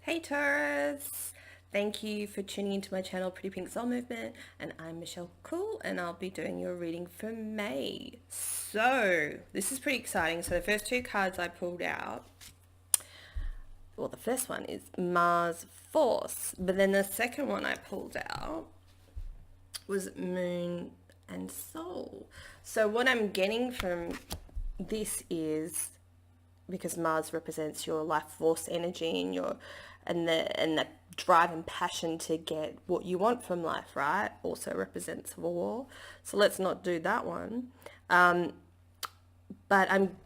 Hey Taurus! Thank you for tuning into my channel Pretty Pink Soul Movement, and I'm Michelle Cool, and I'll be doing your reading for May. So this is pretty exciting. So the first two cards I pulled out, well, the first one is Mars Force, but then the second one I pulled out was Moon and Soul. So what I'm getting from this is, because Mars represents your life force energy and your and the drive and passion to get what you want from life, right? Also represents war. So let's not do that one. But I'm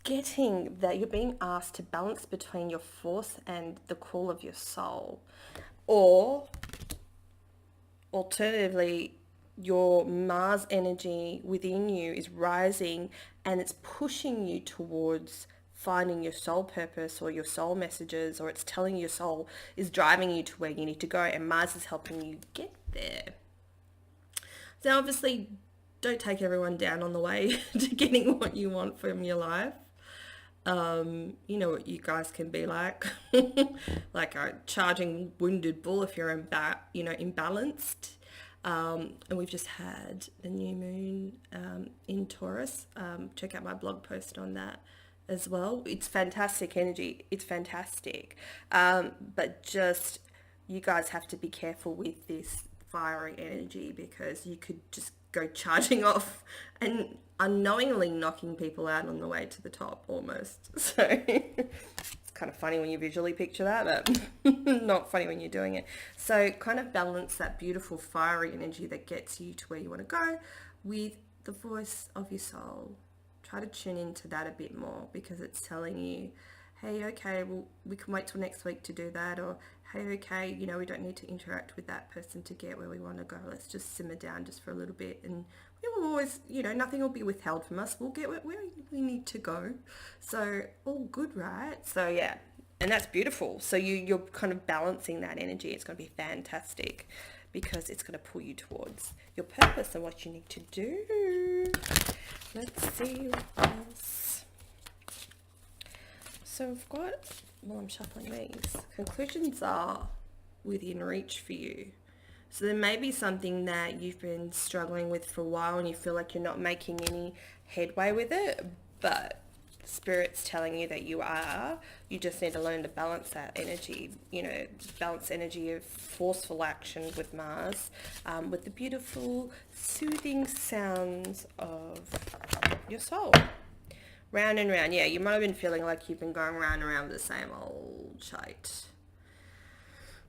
getting that you're being asked to balance between your force and the call of your soul. Or alternatively, your Mars energy within you is rising and it's pushing you towards finding your soul purpose or your soul messages, or it's telling your soul is driving you to where you need to go, and Mars is helping you get there. So obviously, don't take everyone down on the way to getting what you want from your life. You know what you guys can be like, like a charging wounded bull if you're imbalanced. And we've just had the new moon in Taurus. Check out my blog post on that as well. It's fantastic energy. It's fantastic. But just you guys have to be careful with this fiery energy, because you could just go charging off and unknowingly knocking people out on the way to the top almost. So it's kind of funny when you visually picture that, but not funny when you're doing it. So kind of balance that beautiful fiery energy that gets you to where you want to go with the voice of your soul. Try to tune into that a bit more, because it's telling you, hey, okay, well, we can wait till next week to do that, or hey, okay, we don't need to interact with that person to get where we want to go. Let's just simmer down just for a little bit, and we will always, nothing will be withheld from us. We'll get where we need to go. So all good, right? So yeah, and that's beautiful. So you're kind of balancing that energy. It's going to be fantastic, because it's going to pull you towards your purpose and what you need to do. Let's see what else. So I've got, while I'm shuffling these, conclusions are within reach for you. So there may be something that you've been struggling with for a while and you feel like you're not making any headway with it, but Spirit's telling you that you are. You just need to learn to balance that energy, balance energy of forceful action with Mars, with the beautiful soothing sounds of your soul. Round and round. Yeah, you might have been feeling like you've been going round and round with the same old shite.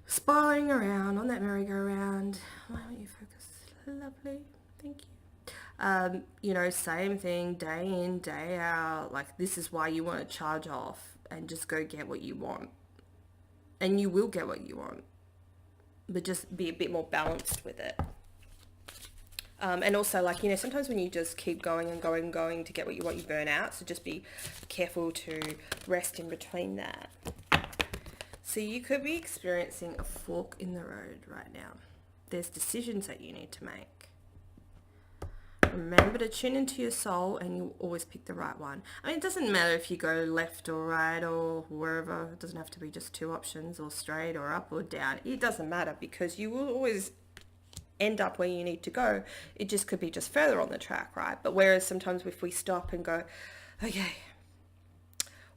Spiraling around on that merry-go-round. Why don't you focus? Lovely. Thank you. Same thing day in, day out. Like, this is why you want to charge off and just go get what you want. And you will get what you want. But just be a bit more balanced with it. And also, sometimes when you just keep going and going and going to get what you want, you burn out. So just be careful to rest in between that. So you could be experiencing a fork in the road right now. There's decisions that you need to make. Remember to tune into your soul, and you'll always pick the right one. I mean, it doesn't matter if you go left or right or wherever. It doesn't have to be just two options, or straight or up or down. It doesn't matter, because you will always end up where you need to go. It just could be just further on the track, right? But whereas sometimes if we stop and go, okay,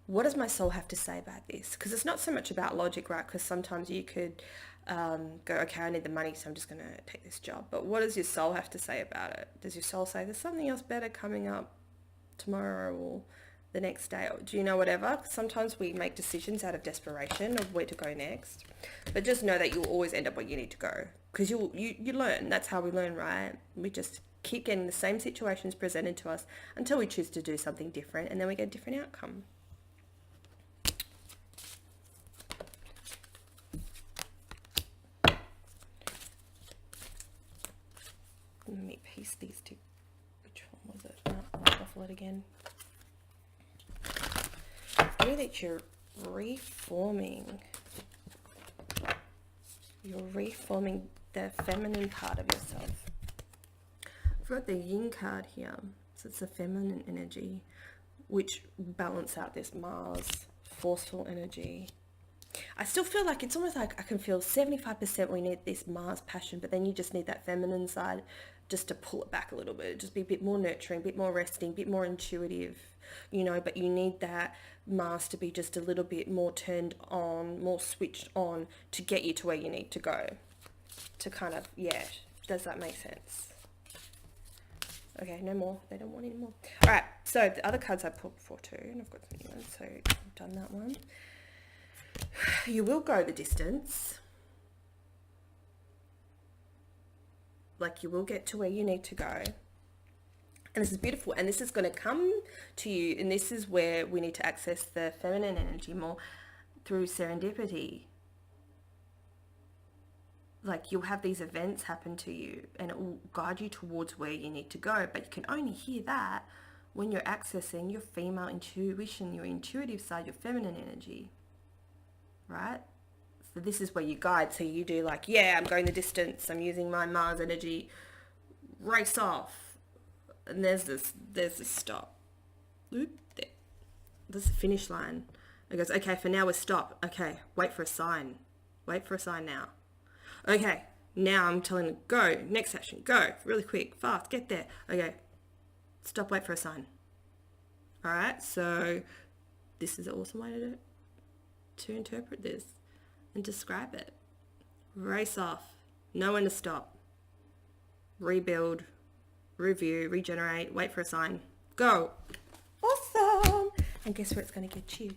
what does my soul have to say about this? Because it's not so much about logic, right? Because sometimes you could go, okay, I need the money, so I'm just going to take this job. But what does your soul have to say about it? Does your soul say there's something else better coming up tomorrow or the next day, or do you know, whatever? Sometimes we make decisions out of desperation of where to go next, but just know that you'll always end up where you need to go, because you learn. That's how we learn, right? We just keep getting the same situations presented to us until we choose to do something different, and then we get a different outcome. Let me paste these two. Which one was it? I'll shuffle it again. Know that you're reforming. You're reforming the feminine part of yourself. I've got the yin card here. So it's the feminine energy, which balance out this Mars forceful energy. I still feel like it's almost like I can feel 75% we need this Mars passion, but then you just need that feminine side just to pull it back a little bit, just be a bit more nurturing, a bit more resting, a bit more intuitive, you know, but you need that Mars to be just a little bit more turned on, more switched on to get you to where you need to go. To kind of, yeah, does that make sense? Okay, no more. They don't want any more. All right, so the other cards I pulled before too, and I've got some new ones, so I've done that one. You will go the distance. Like, you will get to where you need to go. And this is beautiful. And this is going to come to you. And this is where we need to access the feminine energy more through serendipity. Like, you'll have these events happen to you and it will guide you towards where you need to go. But you can only hear that when you're accessing your female intuition, your intuitive side, your feminine energy. Right? So this is where you guide. So you do like, yeah, I'm going the distance. I'm using my Mars energy. Race off. And there's this stop. Oop, there. There's the finish line. It goes, okay, for now we're stop. Okay, wait for a sign. Wait for a sign now. Okay, now I'm telling them, go, next action, go, really quick, fast, get there. Okay, stop, wait for a sign. All right, so this is an awesome way to interpret this and describe it. Race off, know when to stop, rebuild, review, regenerate, wait for a sign, go. Awesome. And guess where it's going to get you?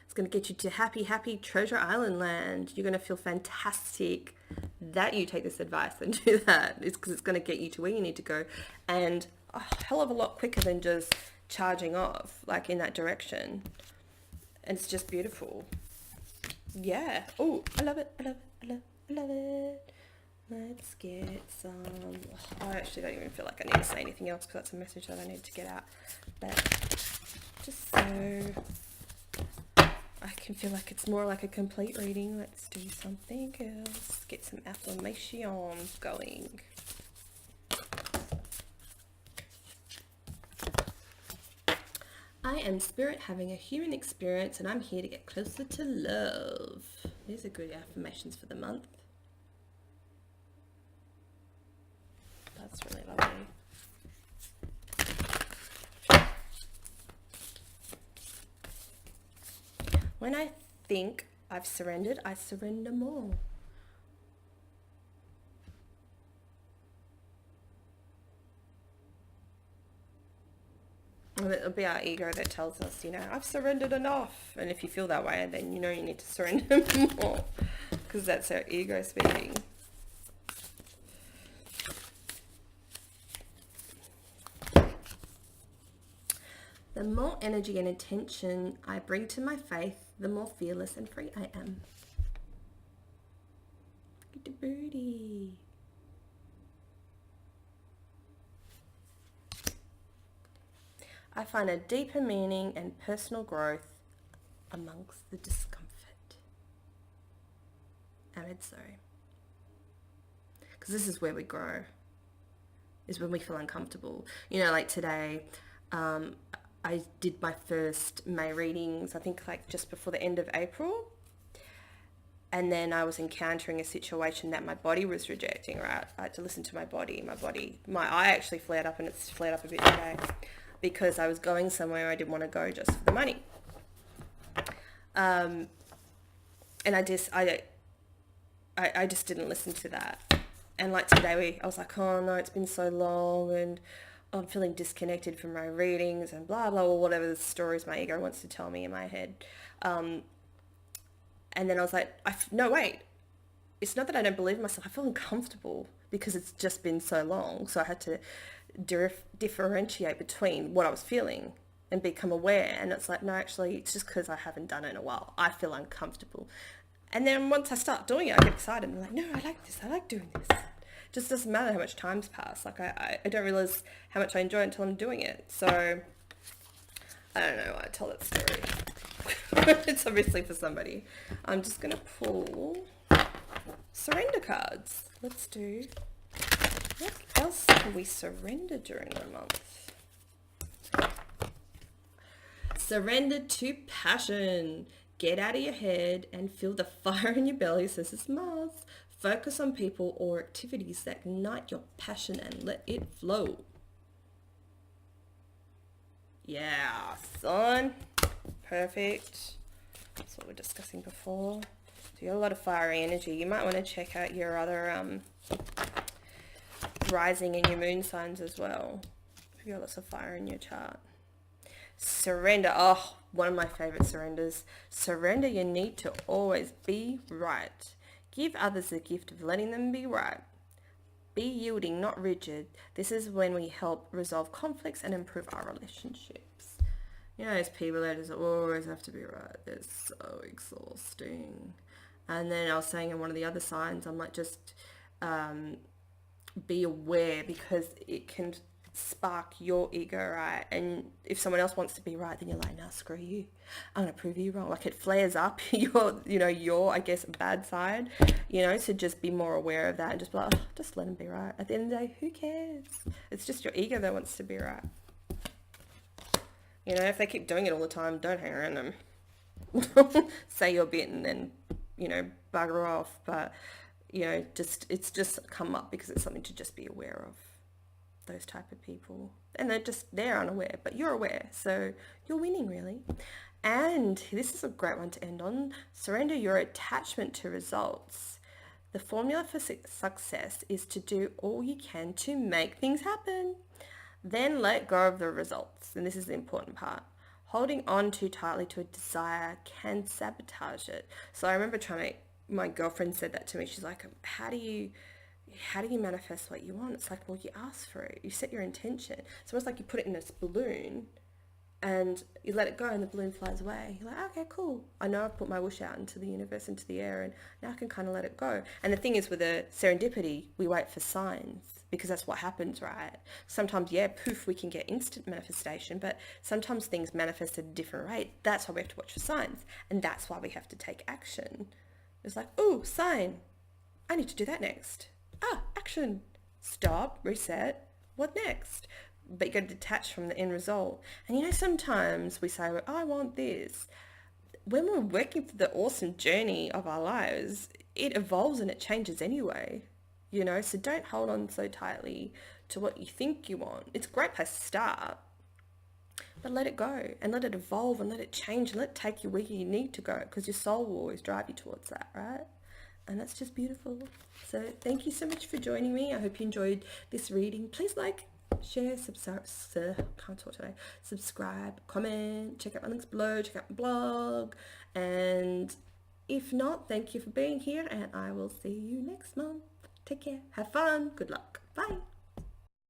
It's going to get you to happy, happy Treasure Island land. You're going to feel fantastic that you take this advice and do that. It's because it's going to get you to where you need to go, and a hell of a lot quicker than just charging off like in that direction. And it's just beautiful. Yeah. Oh, I love it. I love it. I love it. I love it. Let's get some. I actually don't even feel like I need to say anything else because that's a message that I need to get out. But just so I can feel like it's more like a complete reading, let's do something else. Get some affirmations going. I am spirit having a human experience and I'm here to get closer to love. These are good affirmations for the month. That's really lovely. When I think I've surrendered, I surrender more. And it'll be our ego that tells us, you know, I've surrendered enough. And if you feel that way, then you know you need to surrender more. Because that's our ego speaking. The more energy and attention I bring to my faith, the more fearless and free I am. Get the birdie. I find a deeper meaning and personal growth amongst the discomfort. Ahmed, sorry. Because this is where we grow, is when we feel uncomfortable. You know, like today, I did my first May readings, I think like just before the end of April. And then I was encountering a situation that my body was rejecting, right? I had to listen to my body. My eye actually flared up, and it's flared up a bit today because I was going somewhere I didn't want to go just for the money. And I just didn't listen to that. And like today, I was like, oh no, it's been so long and I'm feeling disconnected from my readings and blah, blah, or whatever the stories my ego wants to tell me in my head. And then I was like, no, wait. It's not that I don't believe in myself. I feel uncomfortable because it's just been so long. So I had to differentiate between what I was feeling and become aware. And it's like, no, actually, it's just because I haven't done it in a while. I feel uncomfortable. And then once I start doing it, I get excited. I'm like, no, I like this. I like doing this. It just doesn't matter how much time's passed. Like, I don't realize how much I enjoy it until I'm doing it. So, I don't know why I tell that story. It's obviously for somebody. I'm just going to pull surrender cards. Let's do, what else can we surrender during the month? Surrender to passion. Get out of your head and feel the fire in your belly, says it's Mars. Focus on people or activities that ignite your passion and let it flow. Yeah, son. Perfect. That's what we were discussing before. So you got a lot of fiery energy. You might want to check out your other rising and your moon signs as well. You got lots of fire in your chart. Surrender. Oh, one of my favorite surrenders. Surrender your need to always be right. Give others the gift of letting them be right. Be yielding, not rigid. This is when we help resolve conflicts and improve our relationships. You know, those people that just always have to be right. They're so exhausting. And then I was saying in one of the other signs, I'm like, just be aware, because it can spark your ego, right? And if someone else wants to be right, then you're like, nah, screw you. I'm gonna prove you wrong. Like, it flares up your I guess bad side, so just be more aware of that and just be like, oh, just let them be right. At the end of the day, who cares? It's just your ego that wants to be right. If they keep doing it all the time, don't hang around them. Say your bit and then bugger off. But it's just come up because it's something to just be aware of. Those type of people, and they're unaware, but you're aware, so you're winning, really. And this is a great one to end on. Surrender your attachment to results. The formula for success is to do all you can to make things happen, then let go of the results. And this is the important part. Holding on too tightly to a desire can sabotage it. So I remember my girlfriend said that to me. She's like, how do you manifest what you want? It's like, well, you ask for it. You set your intention. It's almost like you put it in this balloon and you let it go and the balloon flies away. You're like, okay, cool. I know I've put my wish out into the universe, into the air, and now I can kind of let it go. And the thing is, with a serendipity, we wait for signs, because that's what happens, right? Sometimes, poof, we can get instant manifestation, but sometimes things manifest at a different rate. That's why we have to watch for signs. And that's why we have to take action. It's like, oh, sign. I need to do that next. Action. Stop, reset. What next? But you got to detach from the end result. And sometimes we say, well, I want this. When we're working through the awesome journey of our lives, it evolves and it changes anyway. So don't hold on so tightly to what you think you want. It's a great place to start, but let it go and let it evolve and let it change and let it take you where you need to go, because your soul will always drive you towards that, right? And that's just beautiful. So thank you so much for joining me. I hope you enjoyed this reading. Please like, share, subscribe, comment, check out my links below, check out my blog. And if not, thank you for being here, and I will see you next month. Take care. Have fun. Good luck. Bye.